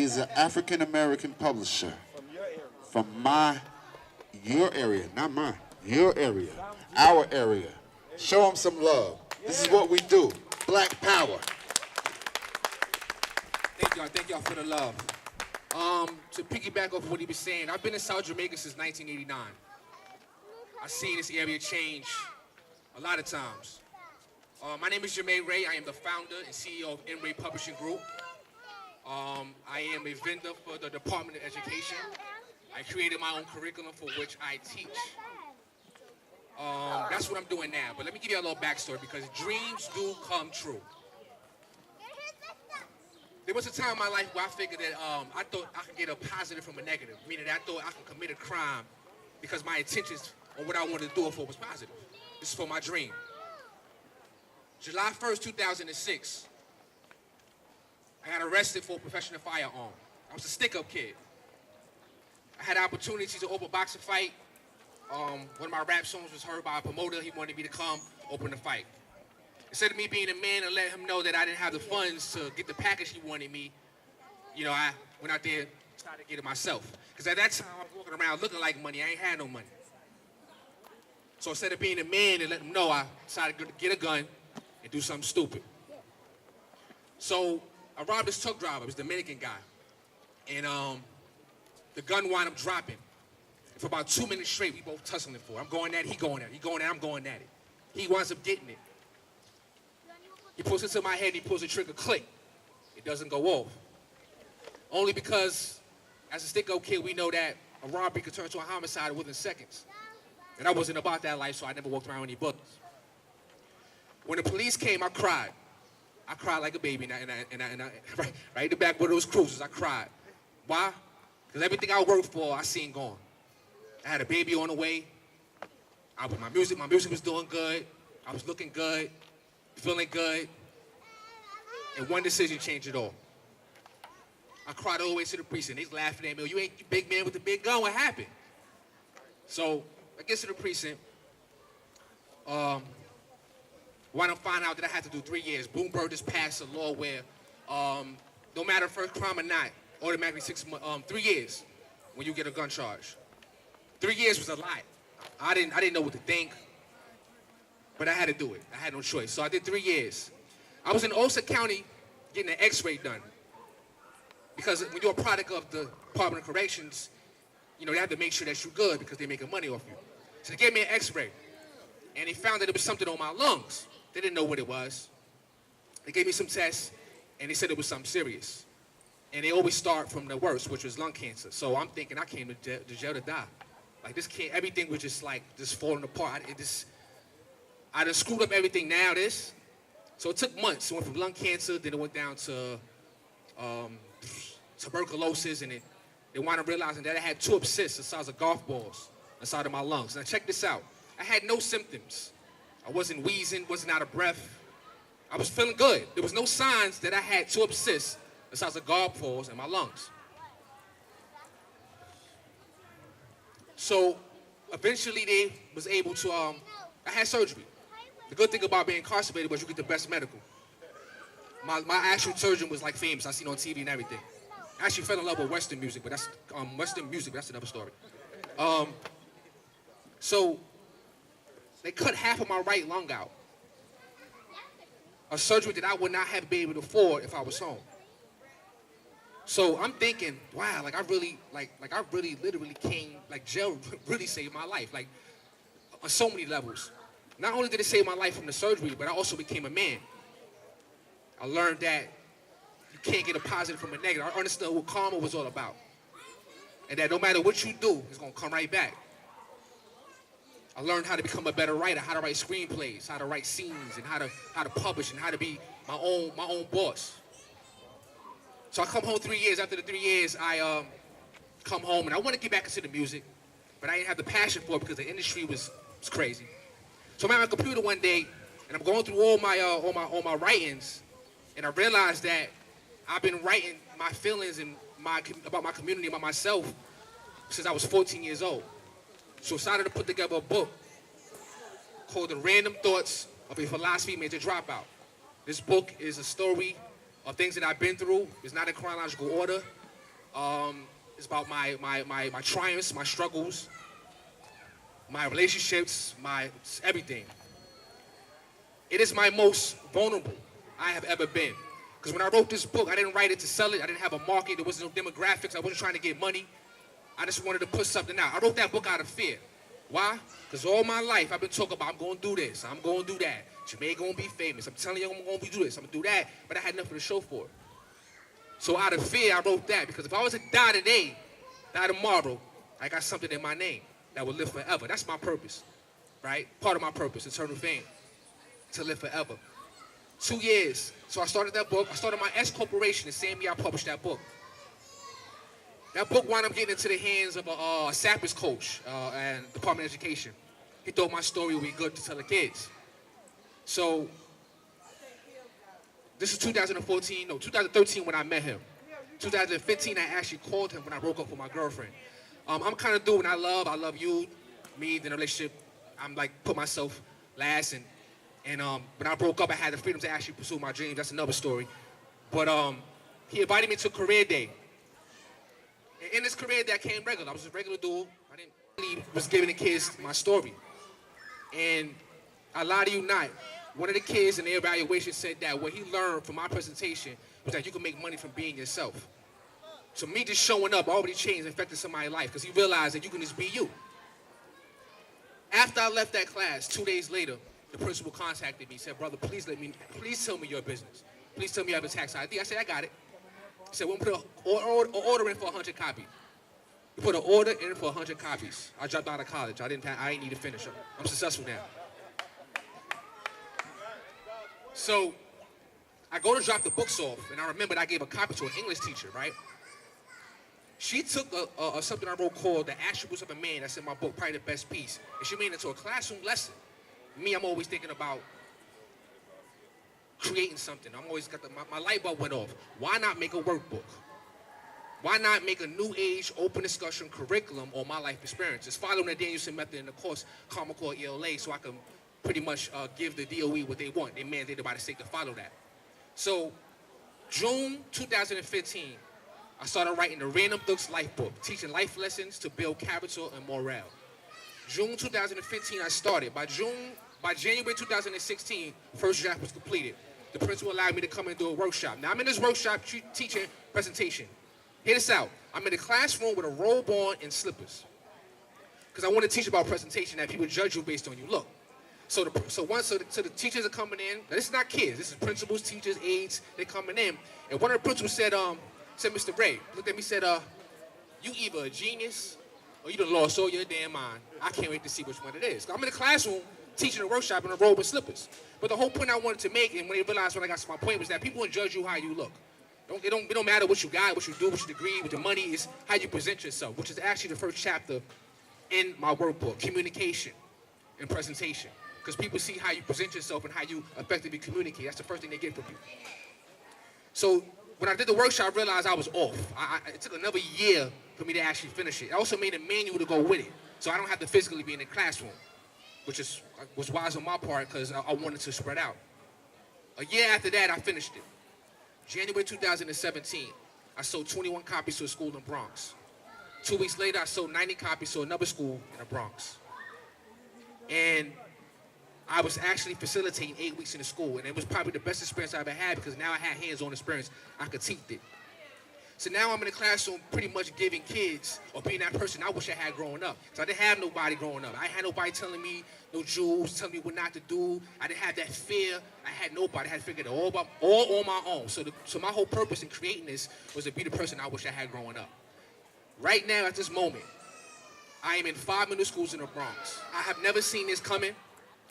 He's an African American publisher from your area, not mine, your area, our area. Show him some love. This is what we do. Black Power. Thank y'all for the love. To piggyback off what he was saying, I've been in South Jamaica since 1989. I've seen this area change a lot of times. My name is Jermaine Ray. I am the founder and CEO of N-Ray Publishing Group. I am a vendor for the Department of Education. I created my own curriculum for which I teach. That's what I'm doing now. But let me give you a little backstory because dreams do come true. There was a time in my life where I figured that I thought I could get a positive from a negative, meaning that I thought I could commit a crime because my intentions or what I wanted to do it for was positive. This is for my dream. July 1st, 2006, I got arrested for a professional firearm. I was a stick-up kid. I had the opportunity to open a boxing fight. One of my rap songs was heard by a promoter. He wanted me to come open the fight. Instead of me being a man and letting him know that I didn't have the funds to get the package he wanted me, I went out there and tried to get it myself. Because at that time, I was walking around looking like money. I ain't had no money. So instead of being a man and letting him know, I decided to get a gun and do something stupid. So I robbed this truck driver, this Dominican guy. And the gun wound up dropping. And for about 2 minutes straight, we both tussling for it. I'm going at it, he going at it. He going at it, I'm going at it. He winds up getting it. He pulls it to my head, he pulls the trigger, click. It doesn't go off. Only because, as a stick-up kid, we know that a robbery could turn to a homicide within seconds. And I wasn't about that life, so I never walked around with any bullets. When the police came, I cried. I cried like a baby, and right in the back of those cruisers, I cried. Why? Because everything I worked for, I seen gone. I had a baby on the way. My music was doing good. I was looking good, feeling good. And one decision changed it all. I cried all the way to the precinct. They laughing at me. You ain't you big man with the big gun. What happened? So I get to the precinct. When I find out that I had to do 3 years, Bloomberg just passed a law where no matter first crime or not, automatically 3 years when you get a gun charge. 3 years was a lot. I didn't know what to think, but I had to do it. I had no choice. So I did 3 years. I was in Ulster County getting an x-ray done. Because when you're a product of the Department of Corrections, they have to make sure that you're good because they're making money off you. So they gave me an x-ray. And they found that there was something on my lungs. They didn't know what it was. They gave me some tests, and they said it was something serious. And they always start from the worst, which was lung cancer. So I'm thinking I came to jail to die. Like everything was just falling apart. I done screwed up everything now, So it took months. It went from lung cancer, then it went down to tuberculosis, and they wound up realizing that I had 2 cysts the size of golf balls inside of my lungs. Now check this out. I had no symptoms. I wasn't wheezing, wasn't out of breath. I was feeling good. There was no signs that I had 2 cysts the size of golf balls in my lungs. So eventually they was able to, I had surgery. The good thing about being incarcerated was you get the best medical. My actual surgeon was famous. I seen on TV and everything. I actually fell in love with Western music, but that's another story. So they cut half of my right lung out. A surgery that I would not have been able to afford if I was home. So I'm thinking, wow, I really literally came, jail really saved my life, on so many levels. Not only did it save my life from the surgery, but I also became a man. I learned that you can't get a positive from a negative. I understood what karma was all about. And that no matter what you do, it's gonna come right back. I learned how to become a better writer, how to write screenplays, how to write scenes, and how to publish, and how to be my own boss. So I come home 3 years. After the 3 years, I come home, and I want to get back into the music, but I didn't have the passion for it because the industry was crazy. So I'm at my computer one day, and I'm going through all my writings, and I realized that I've been writing my feelings and about my community, about myself, since I was 14 years old. So I decided to put together a book called The Random Thoughts of a Philosophy Major Dropout. This book is a story of things that I've been through. It's not in chronological order. It's about my triumphs, my struggles, my relationships, my everything. It is my most vulnerable I have ever been. Because when I wrote this book, I didn't write it to sell it. I didn't have a market. There wasn't no demographics. I wasn't trying to get money. I just wanted to put something out. I wrote that book out of fear. Why? Because all my life I've been talking about I'm going to do this, I'm going to do that. Jamaica going to be famous. I'm telling you I'm going to do this, I'm going to do that. But I had nothing to show for it. So out of fear, I wrote that. Because if I was to die today, die tomorrow, I got something in my name that will live forever. That's my purpose, right? Part of my purpose, eternal fame, to live forever. 2 years. So I started that book. I started my S Corporation the same year I published that book. That book wound up getting into the hands of a Sappers coach and Department of Education. He thought my story would be good to tell the kids. So this is 2013 when I met him. 2015 I actually called him when I broke up with my girlfriend. I'm kind of dude when I love you, me, in a relationship. I'm like put myself last and when I broke up I had the freedom to actually pursue my dreams. That's another story. But he invited me to career day. And in this career day I came regular. I was a regular dude. I didn't really was giving the kids my story. And I lie to you not. One of the kids in the evaluation said that what he learned from my presentation was that you can make money from being yourself. So me just showing up already changed and affected somebody's life because he realized that you can just be you. After I left that class, 2 days later, the principal contacted me, said, brother, please tell me your business. Please tell me you have a tax ID. I said, I got it. He said, we'll put an order in for 100 copies. We put an order in for 100 copies. I dropped out of college. I didn't need to finish. I'm successful now. So I go to drop the books off, and I remembered I gave a copy to an English teacher, right? She took something I wrote called The Attributes of a Man, that's in my book, probably the best piece, and she made it into a classroom lesson. Me, I'm always thinking about creating something. I'm always got my light bulb went off. Why not make a workbook? Why not make a new age open discussion curriculum on my life experiences, following the Danielson method in the course Common Core ELA, so I can pretty much give the DOE what they want. They mandated by the state to follow that. So June 2015, I started writing the Random Books Life Book, teaching life lessons to build character and morale. June 2015, I started. By January 2016, first draft was completed. The principal allowed me to come and do a workshop. Now I'm in this workshop teaching presentation. Hear this out. I'm in a classroom with a robe on and slippers. Because I want to teach about presentation that people judge you based on your look. So the teachers are coming in. Now, this is not kids. This is principals, teachers, aides. They're coming in. And one of the principals said, Mr. Ray, looked at me, said, you either a genius or you done lost all your damn mind. I can't wait to see which one it is. I'm in the classroom teaching a workshop in a robe and slippers. But the whole point I wanted to make, and when they realized when I got to my point, was that people will judge you how you look. It don't matter what you got, what you do, what your degree, what your money is, how you present yourself, which is actually the first chapter in my workbook, communication and presentation. Because people see how you present yourself and how you effectively communicate. That's the first thing they get from you. So when I did the workshop, I realized I was off. It took another year for me to actually finish it. I also made a manual to go with it, so I don't have to physically be in the classroom, which was wise on my part because I wanted to spread out. A year after that, I finished it. January 2017, I sold 21 copies to a school in Bronx. 2 weeks later, I sold 90 copies to another school in the Bronx. And I was actually facilitating 8 weeks in the school, and it was probably the best experience I ever had because now I had hands-on experience. I could teach it. So now I'm in the classroom pretty much giving kids or being that person I wish I had growing up. So I didn't have nobody growing up. I had nobody telling me no jewels, telling me what not to do. I didn't have that fear. I had nobody. I had to figure it all on my own. So my whole purpose in creating this was to be the person I wish I had growing up. Right now, at this moment, I am in 5 middle schools in the Bronx. I have never seen this coming.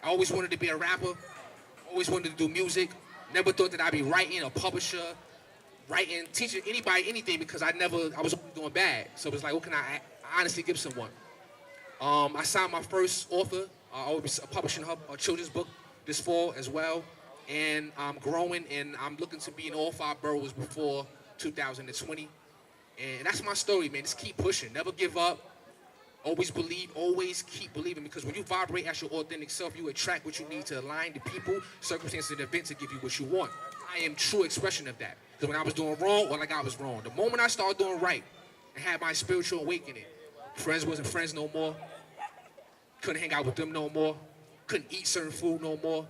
I always wanted to be a rapper. Always wanted to do music. Never thought that I'd be writing, a publisher, writing, teaching anybody anything because I was always doing bad. So it was like, what can I honestly give someone? I signed my first author. I'll be publishing a children's book this fall as well. And I'm growing, and I'm looking to be in all 5 boroughs before 2020. And that's my story, man. Just keep pushing. Never give up. Always believe. Always keep believing. Because when you vibrate as your authentic self, you attract what you need to align the people, circumstances, and events to give you what you want. I am true expression of that. Because when I was doing wrong, all I got was wrong. The moment I started doing right and had my spiritual awakening, friends wasn't friends no more. Couldn't hang out with them no more. Couldn't eat certain food no more.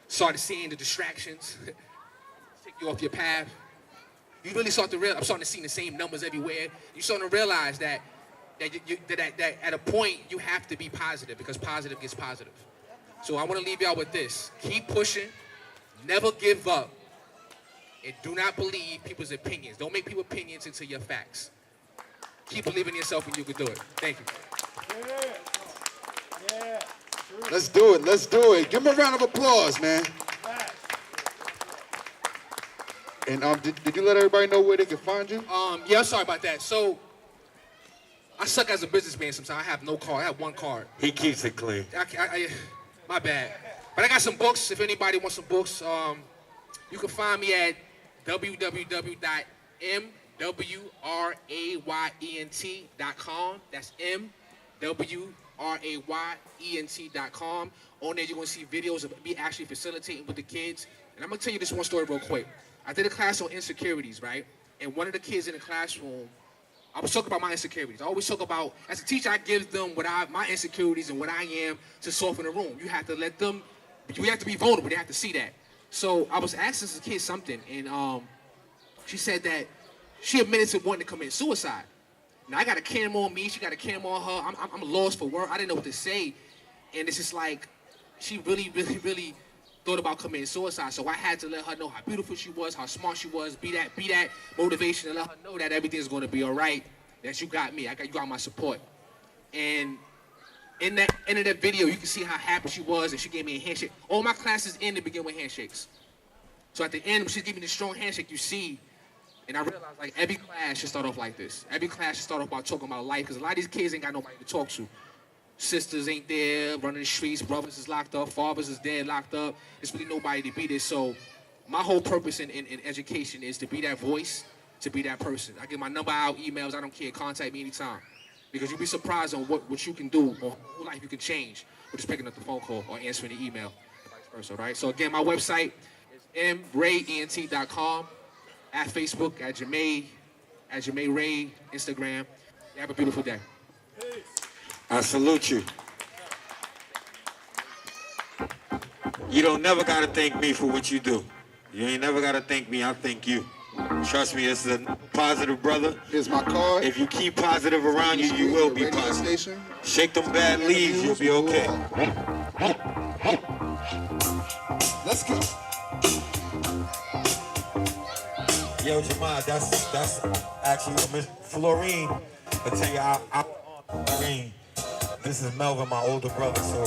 Started seeing the distractions. Take you off your path. You really start to realize, I'm starting to see the same numbers everywhere. You're starting to realize that at a point, you have to be positive because positive gets positive. So I want to leave y'all with this. Keep pushing. Never give up. And do not believe people's opinions. Don't make people's opinions into your facts. Keep believing in yourself and you can do it. Thank you. Yeah. Let's do it. Let's do it. Give him a round of applause, man. And did you let everybody know where they can find you? Yeah, I'm sorry about that. So I suck as a businessman sometimes. I have no card. I have one card. He keeps it clean. My bad. But I got some books. If anybody wants some books, you can find me at www.mwrayent.com. That's mwrayent.com. On there, you're going to see videos of me actually facilitating with the kids. And I'm going to tell you this one story real quick. I did a class on insecurities, right? And one of the kids in the classroom, I was talking about my insecurities. I always talk about, as a teacher, I give them my insecurities and what I am to soften the room. You have to let them, you have to be vulnerable. They have to see that. So I was asking this kid something, and she said that she admitted to wanting to commit suicide. Now, I got a camera on me. She got a camera on her. I'm lost for words. I didn't know what to say. And it's just like, she really thought about committing suicide. So I had to let her know how beautiful she was, how smart she was, be that motivation, and let her know that everything's going to be all right, that you got me. You got my support. And in that end of that video, you can see how happy she was, and she gave me a handshake. All my classes end to begin with handshakes. So at the end, when she gave me this strong handshake, you see, and I realized like every class should start off like this. Every class should start off by talking about life, because a lot of these kids ain't got nobody to talk to. Sisters ain't there, running the streets, brothers is locked up, fathers is dead, locked up. There's really nobody to be there. So my whole purpose in education is to be that voice, to be that person. I give my number out, emails, I don't care, contact me anytime. Because you'll be surprised on what you can do or whole life you can change with just picking up the phone call or answering the email, and vice versa, right? So again, my website is mrayent.com, at Facebook, at Jermaine Ray, Instagram. You have a beautiful day. I salute you. You don't never gotta thank me for what you do. You ain't never gotta thank me, I'll thank you. Trust me, this is a positive brother. Here's my card. If you keep positive around you, you will be positive. Shake them bad leaves, you'll be okay. Let's go. Yo, Jamal, that's actually Miss Florine. I tell you, I'm Florine. This is Melvin, my older brother, so